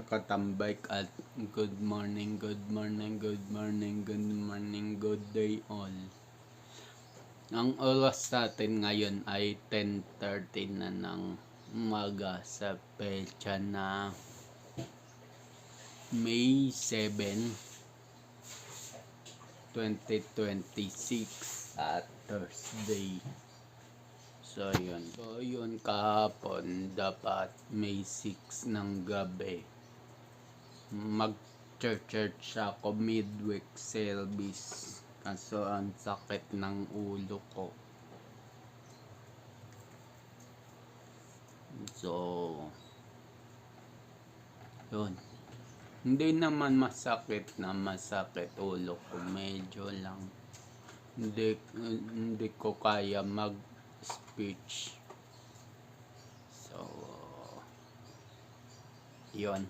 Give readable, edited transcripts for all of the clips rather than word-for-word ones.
katambay at good morning, good morning, good morning, good morning, good day all. Ang oras natin ngayon ay 10:30 na ng umaga sa petsa na May 7, 2026 at Thursday. So yun kahapon dapat May 6 ng gabi mag-church ako midweek service kaso ang sakit ng ulo ko. So yun, hindi naman masakit ulo ko, medyo lang hindi ko kaya mag speech. So yun.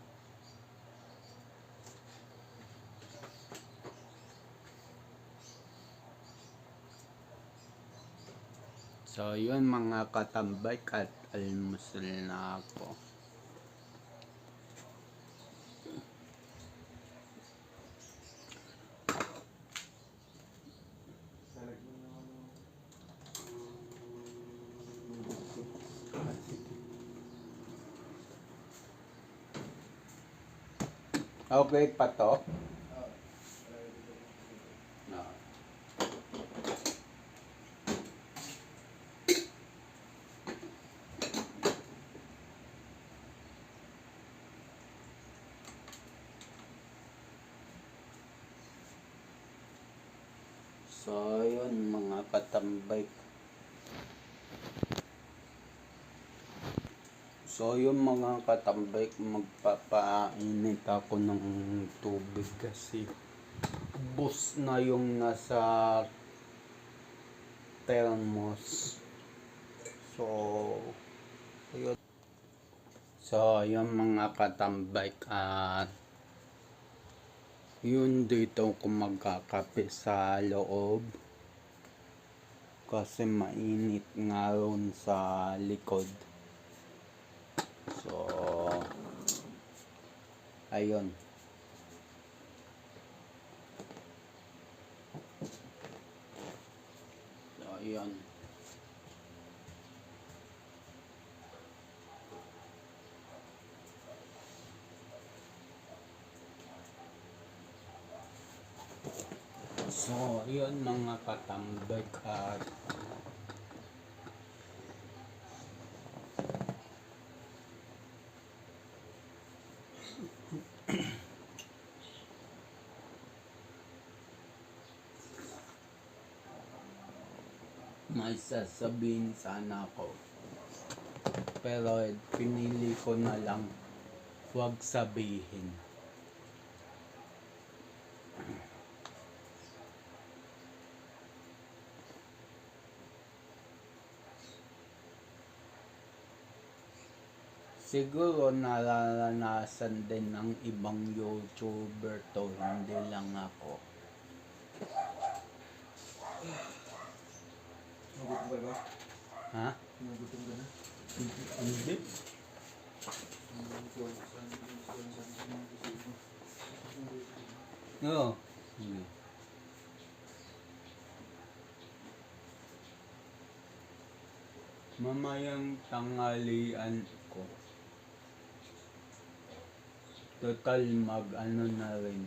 So yun mga katambay at almusal na ako. Okay pa to? No. So yun mga katambay. So yung mga katambay, magpapainit ako ng tubig kasi bus na yung nasa thermos. So yun. So yung mga katambay at yun dito ko magkakape sa loob kasi mainit nga ron sa likod. So ayun. So ayun. So ayun mga katambay at may sasabihin sana ako pero pinili ko na lang huwag sabihin. Siguro nararanasan din ng ibang YouTuber to, hindi lang ako. Nagutom ka ba? Ha? Nagutom ka na? Hindi. Oo. Hindi. Mamayang tanghalian ko. Total mag-ano na rin.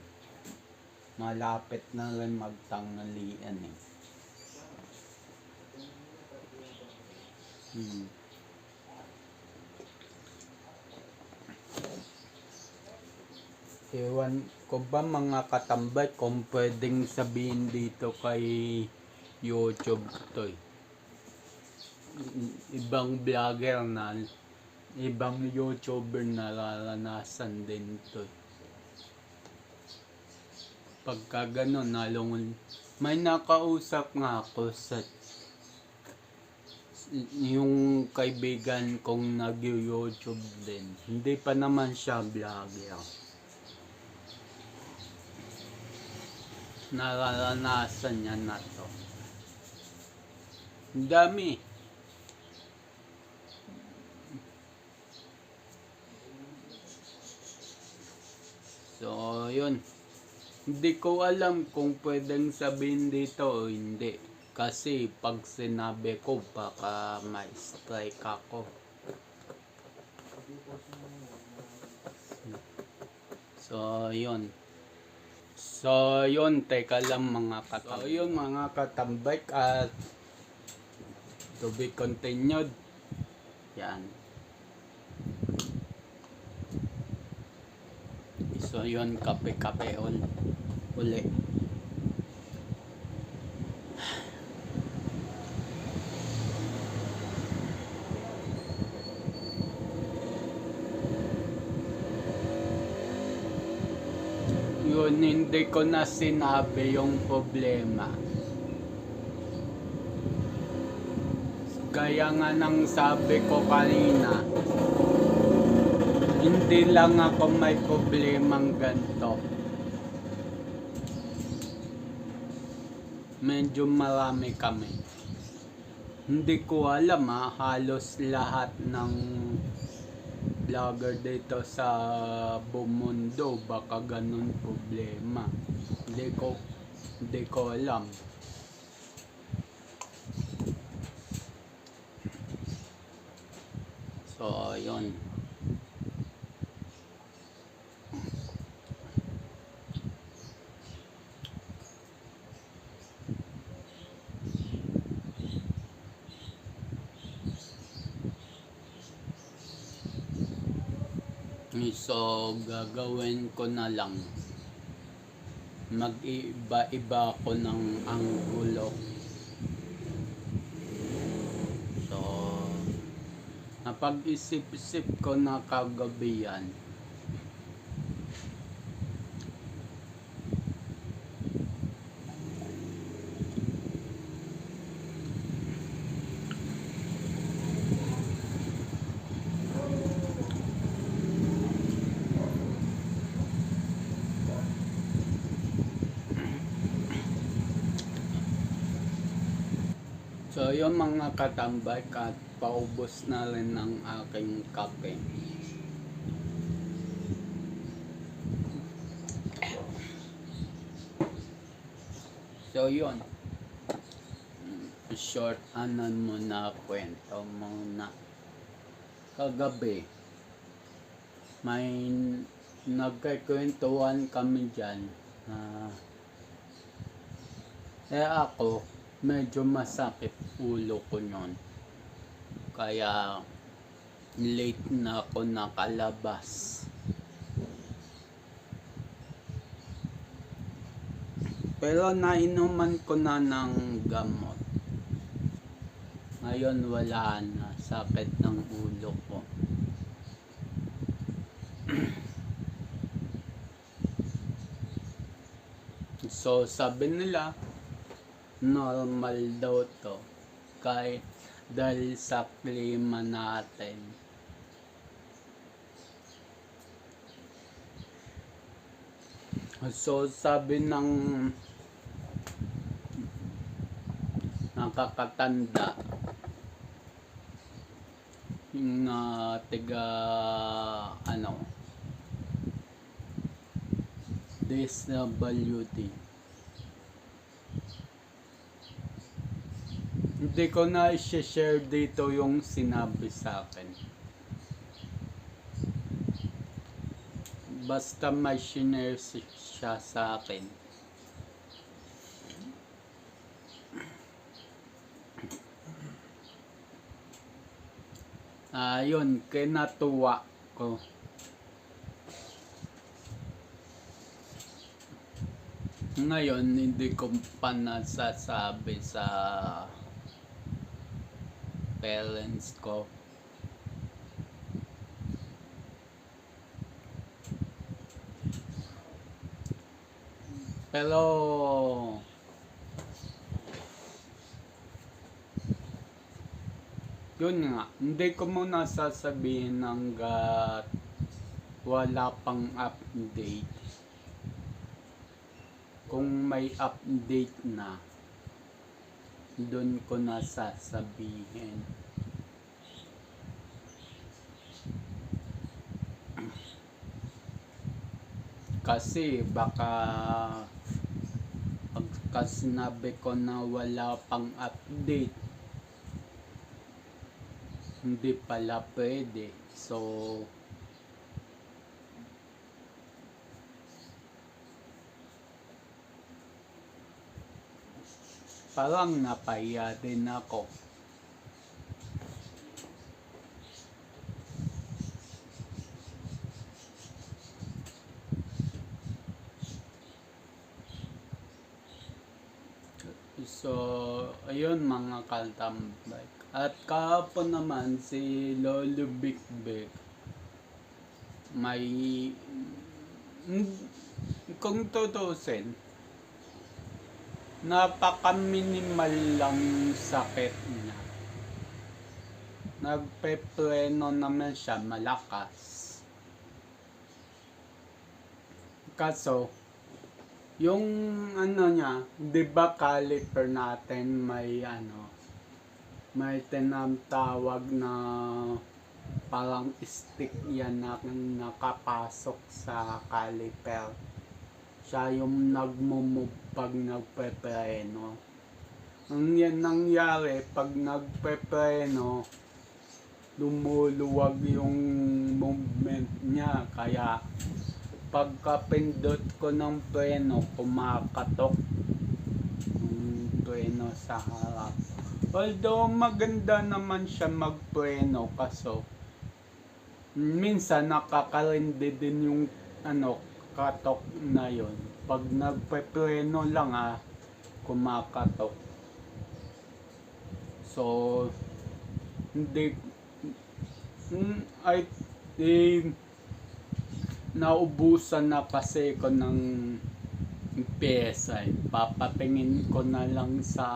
Malapit na rin magtanghalian eh. Ewan ko ba mga katambay kung pwedeng sabihin dito kay YouTube to eh. Ibang vlogger na, ibang YouTuber na nararanasan din to eh. Pagka gano'n, nalungon. May nakausap nga ako sa yung kaibigan kong nag-YouTube din. Hindi pa naman siya vlogger. Nararanasan niya na to. Ang dami. So, yun. Hindi ko alam kung pwedeng sabihin dito o hindi. Kasi pag sinabi ko, baka ma-strike ako. So, yun. So, yun. Teka lang mga katambay. So, yun mga katambay. At to be continued. Yan. So, yun. Kape-kape uli. Yun, hindi ko na sinabi yung problema. Gaya nga ng sabi ko kanina, hindi lang ako may problemang ganito. Medyo marami kami. Hindi ko alam halos lahat ng vlogger dito sa buong mundo baka ganun problema. Hindi ko alam. So, yun. So, gagawin ko na lang. Mag-iba-iba ako ng anggulo. So, napag-isip-isip ko na kagabi yan. So, yung mga katambay at paubos na rin ng aking kape. So, yun. Short muna kwento muna. Kagabi, may nagkikwentuhan kami dyan na ako, medyo masakit ulo ko nyon. Kaya late na ako nakalabas. Pero nainuman ko na ng gamot. Ngayon wala na, sakit ng ulo ko. So sabi nila, normal daw to kahit dahil sa klima natin. So sabi ng nakakatanda yung tiga DSWD. Hindi ko na i-share dito yung sinabi sa akin. Basta may shinare siya sa akin. Yun, kinatuwa ko. Ngayon, hindi ko pa nasasabi sa parents ko. Pero yun nga, hindi ko muna sasabihin hanggat wala pang update. Kung may update na, doon ko na sasabihin. kasi baka pagka sinabi ko na wala pang update, hindi pala pwede. So, parang napahiya din ako. So, ayun mga kaltambay. At kahapon naman si Lolo Big Big may kung tutusin, napaka-minimal lang sakit niya. Nagpe-pleno naman siya malakas. Kaso, yung ano niya, di ba caliper natin may tinatawag na parang stick yan na nakapasok sa caliper. Siya yung nagmumove pag nagpepreno. Ang yan nangyari pag nagpepreno, lumuluwag yung movement niya, kaya pagkapindot ko ng preno, kumakatok yung preno sa harap. Although maganda naman siya magpreno, kaso minsan nakakarindi din yung katok na yon. Pag nagpepreno lang kumakatok. So, hindi naubusan na kasi ko ng pyesa. Papatingin ko na lang sa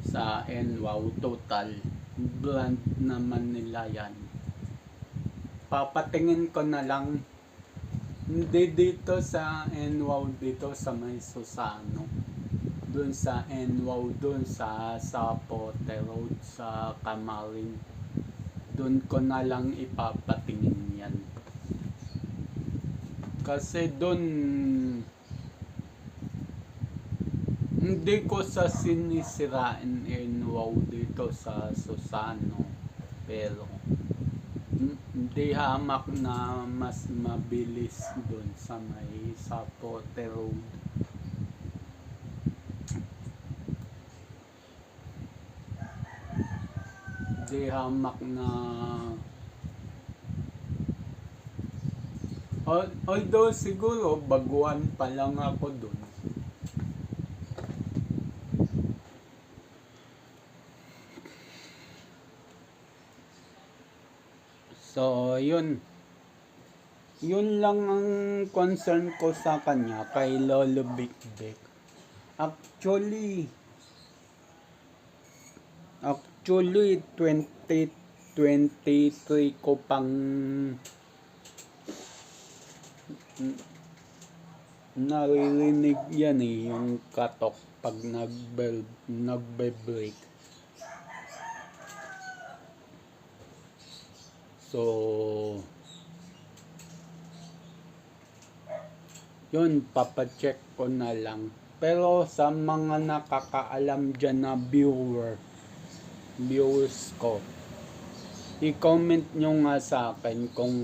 sa NWOW Total brand naman nila yan. Papatingin ko na lang, hindi dito sa NWOW, dito sa may Susano, dun sa NWOW, dun sa Sapote Road sa Kamarin, dun ko na lang ipapatingin yan. Kasi dun hindi ko sa sinisirain NWOW dito sa Susano, pero hindi hamak na mas mabilis dun sa may Sapote Road. Hindi hamak na although siguro baguhan pa lang ako dun. So, yun lang ang concern ko sa kanya, kay Lolo Big Big. Actually 2023 ko pang naririnig yan yung katok pag nagbe-break. So, yun, papacheck ko na lang. Pero sa mga nakakaalam dyan na viewers ko, i-comment nyo nga sa akin kung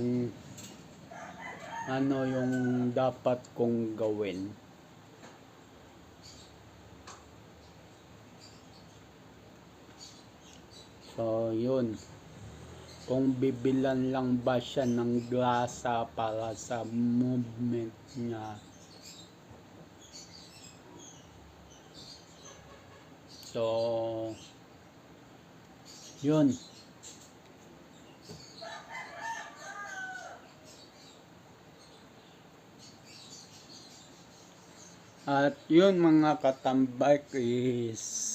ano yung dapat kong gawin. So, yun. Kung bibilan lang ba siya ng grasa para sa movement niya. So, yun. At yun mga katambay is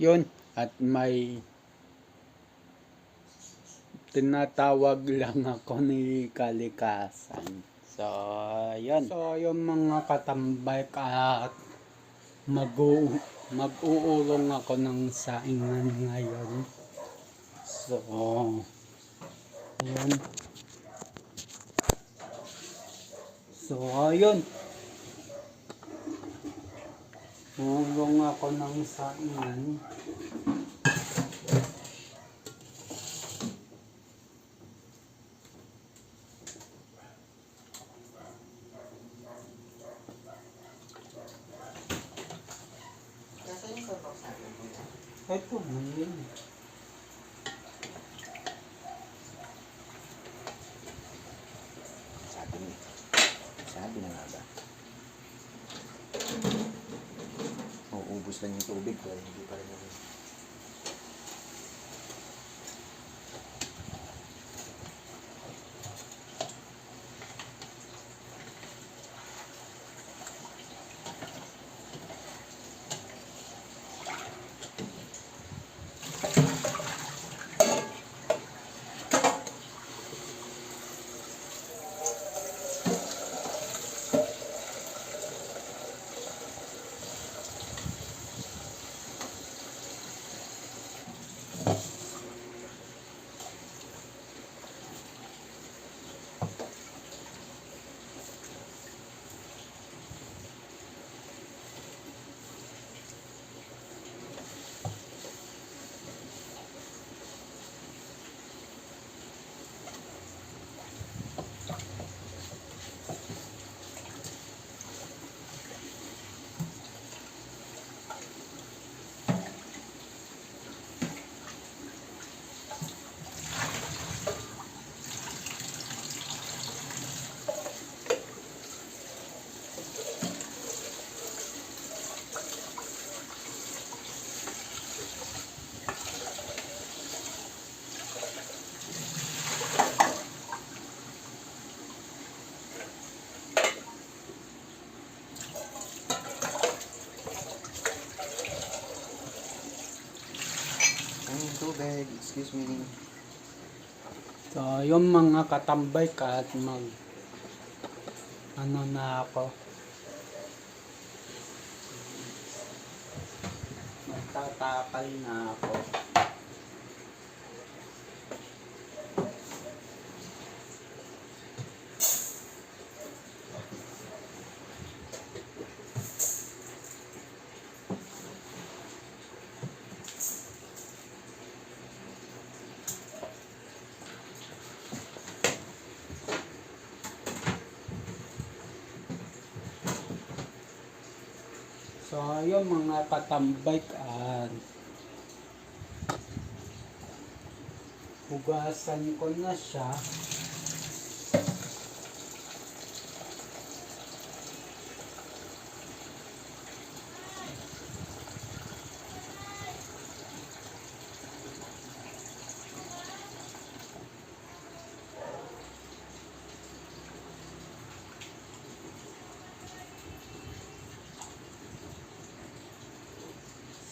yun, at may tinatawag lang ako ni kalikasan. So, yun. So, yung mga katambay at mag-uurong ako ng saingan ngayon. So, ayun. So, ayun. Hulong ako ng saingan. Nasaan yung Starbucks natin? Ito, ayun. Sabi na nga ba? Mauubos lang yung tubig pero hindi pa rin naman. Ang tubig, excuse me. So, yung mga katambay ka at ano na ako. Magtatakal na ako. So, yung mga katambay ka, hugasan ko na siya.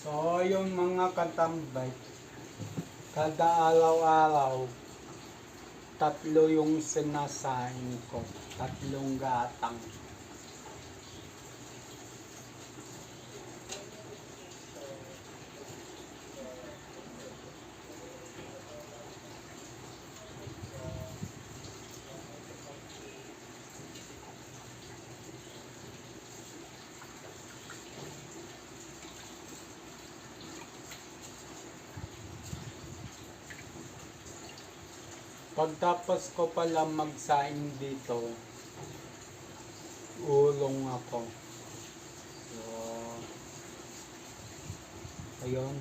So, yung mga katambay, kada araw-araw, 3 yung sinasain ko. 3 gatang. Pagtapos ko pala magsaing dito, ulong ako. So, ayun.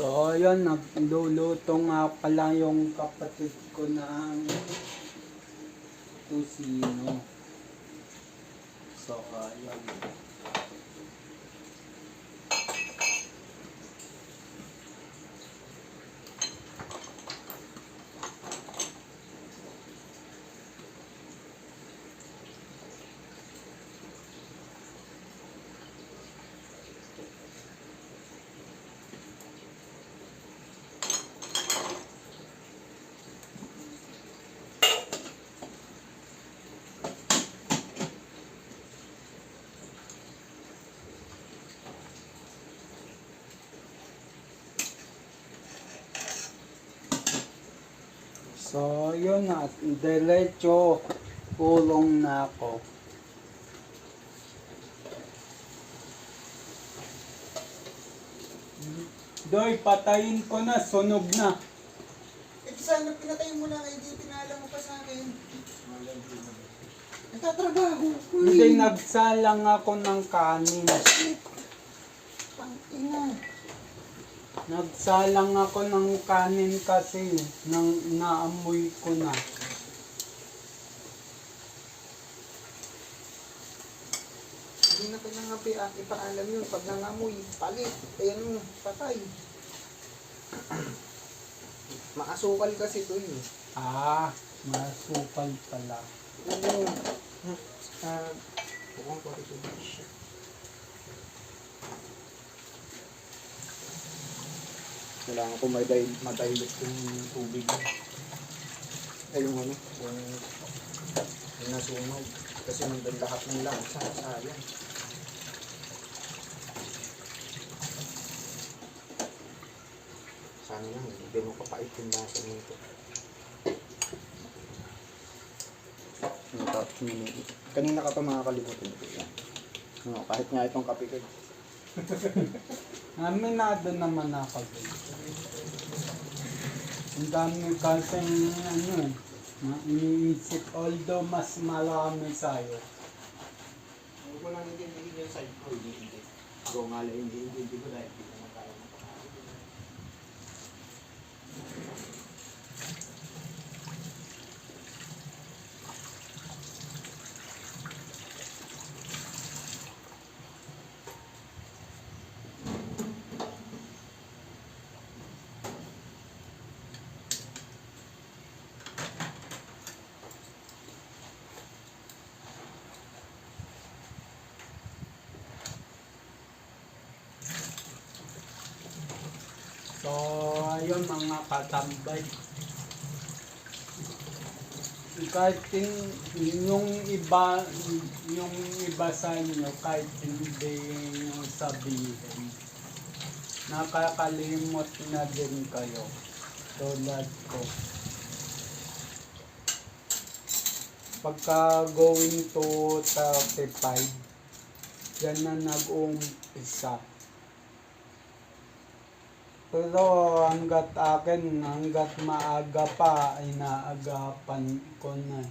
So, ayun, nagluluto nga pala yung kapatid ko ng tusino. So, ayun. So, yun na. Diretso ulong na ako. Doy, patayin ko na. Sunog na. Eh, sana pinatay mo na kayo, di pinaalam mo pa sa akin. Nagtatrabaho ko eh. Hindi, nagsalang ako ng kanin. Pangina. Nagsalang ako ng kanin kasi nang naamoy ko na. Hindi na kailangan ipaalam yun. Pag nangamoy, palit. Ayan mo, patay. Maasukal kasi ito yun. Ah, masukal pala. Oo. Bukong ko ito siya. Kailangan ko madilute yung tubig. Ay, yung ano, yung nasunog. Kasi nandun lahat ng lasa. Sayang. Sana lang, hindi mo kapait yung lasa nito. Kanina ka pa makakalimutan ito. No, kahit nga itong kape ko. Aminado naman ako din. Ang dami kasing ano, iniisip. Although mas marami sa'yo. Huwag mo lang hindi yung side ko. Hindi. Ako nga lang hindi ko dahil hindi naman kaya mapakain. So, ayun mga katambay. Kahit yung iba sa inyo, kahit hindi nyo sabihin, nakakalimot na din kayo. Tulad ko. Pagka going to 35, yan na nag-uumpisa. Pero hanggat maaga pa, ay naagapan ko na.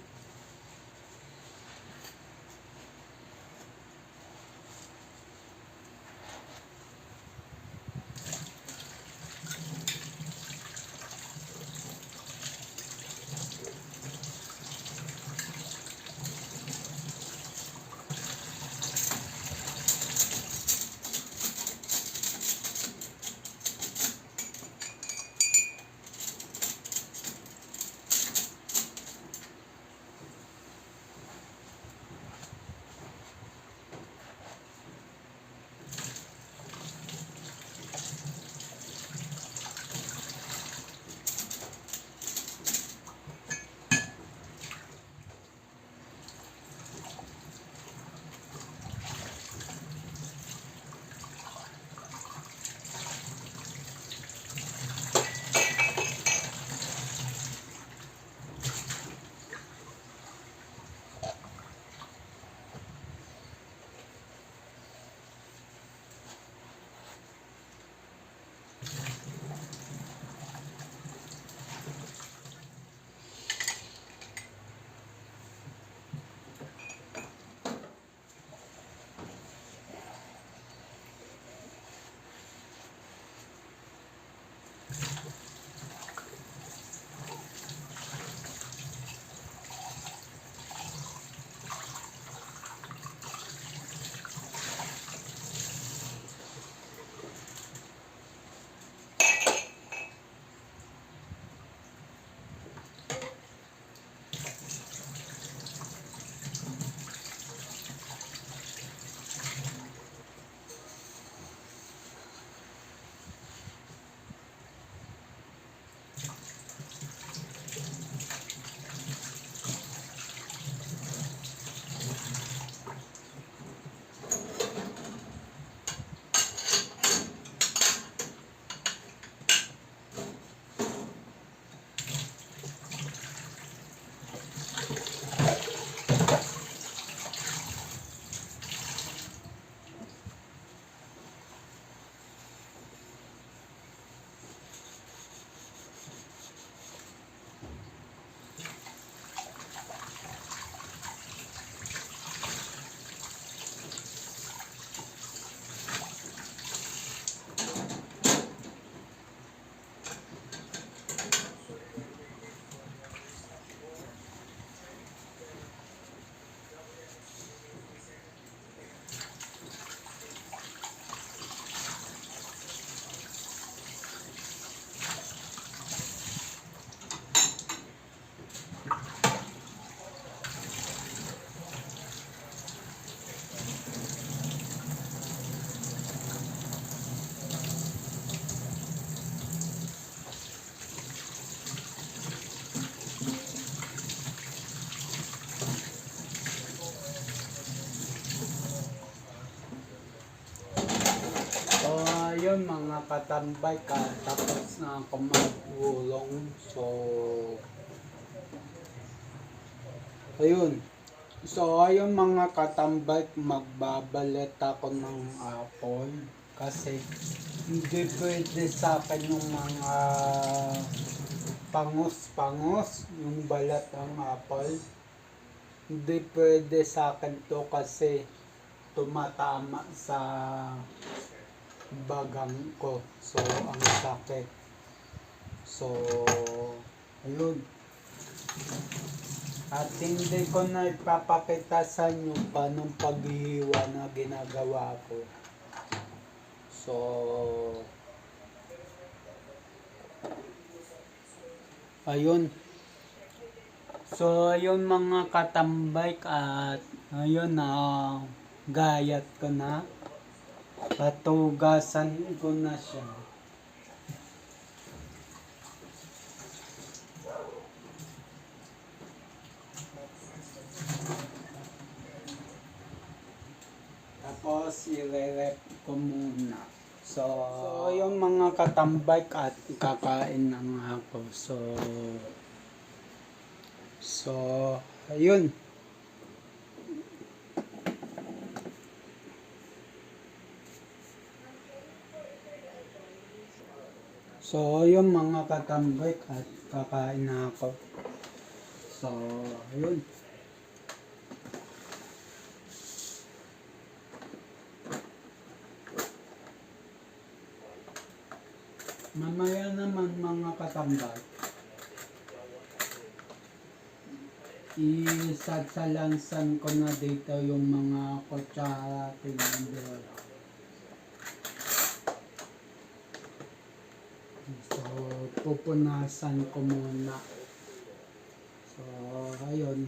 ayun mga katambay, tapos na ako magulong. So, ayun. So, ayun mga katambay, magbabalit ako ng apple. Kasi, hindi pwede sa akin yung mga pangus-pangus, yung balat ng apple. Hindi pwede sa akin to kasi tumatama sa bagang ko. So, ang sakit. So, ayun. At hindi ko na ipapakita sa inyo paano paghihiwa na ginagawa ko. So, ayun. So, ayun mga katambay at ayun na gayat ko na. Patugasan ko na siya. Tapos, i-rep ko muna. So, yung mga katambay at kakain na nga ako. So, ayun. So, yung mga katambay at kakain na ako. So, ayun. Mamaya naman mga katambay, isagsalansan ko na dito yung mga kutsara tinandor. So, pupunasan ko muna. So, ayun.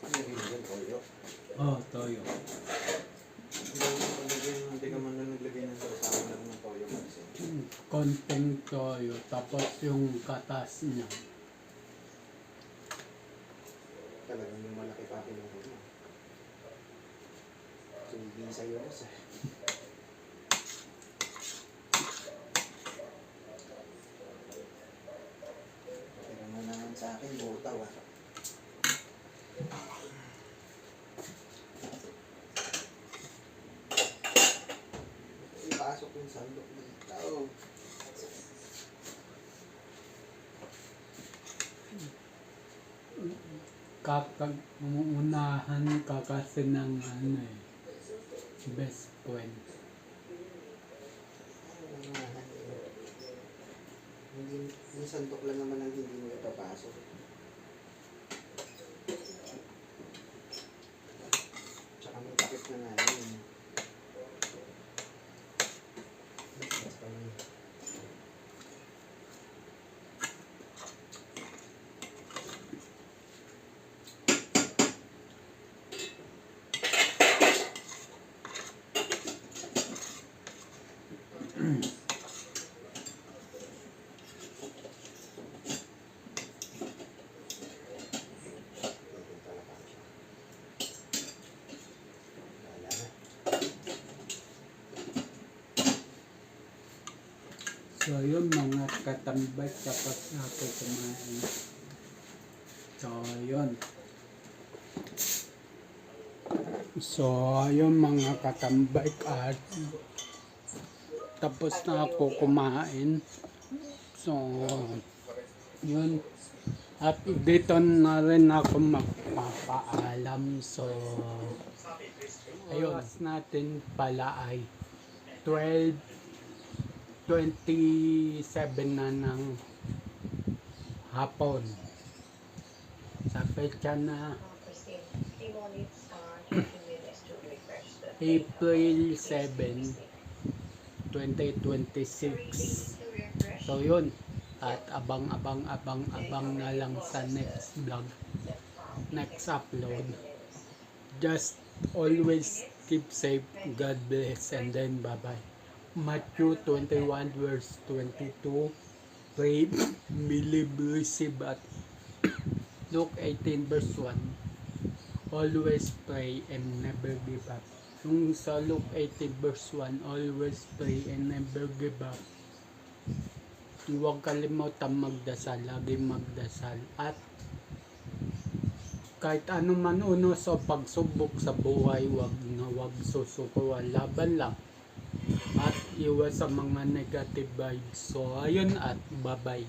Ano yung ginagyan? Toyo. Oh, toyo. Hindi ka man lang naglagay ng sarsawan lang ng toyo kasi. Konting toyo, tapos yung katas niya. Talagang yung malaki pa kinuha mo. Sugi sa'yo kasi. Pero mo naman sa akin, botaw ah. Ipasok yung sandok dito. Unahan ka kasi ng ano eh, best friend. Hindi, yung sandok lang naman ang hindi mo ipapasok. Tsaka may takip na nga yun. So yun mga katambay, tapos na ako kumain. So yun. So yun mga katambay, at tapos na ako kumain. So yun. At dito na rin ako magpapaalam. So ayun, natin pala ay 12:27 na ng hapon. Sa petsa na April 7, 2026. So yun, at abang na lang sa next vlog, next upload. Just always keep safe, God bless, and then bye bye. Matthew 21 verse 22, pray, believe, receive. At Luke 18 verse 1, always pray and never give up. Yung sa Luke 18 verse 1, always pray and never give up. Huwag kalimutan magdasal, lagi magdasal. At kahit ano man uno sa pagsubok sa buhay, wag susuko, laban lang. At iwas sa mga negative vibes. So ayun, at bye bye.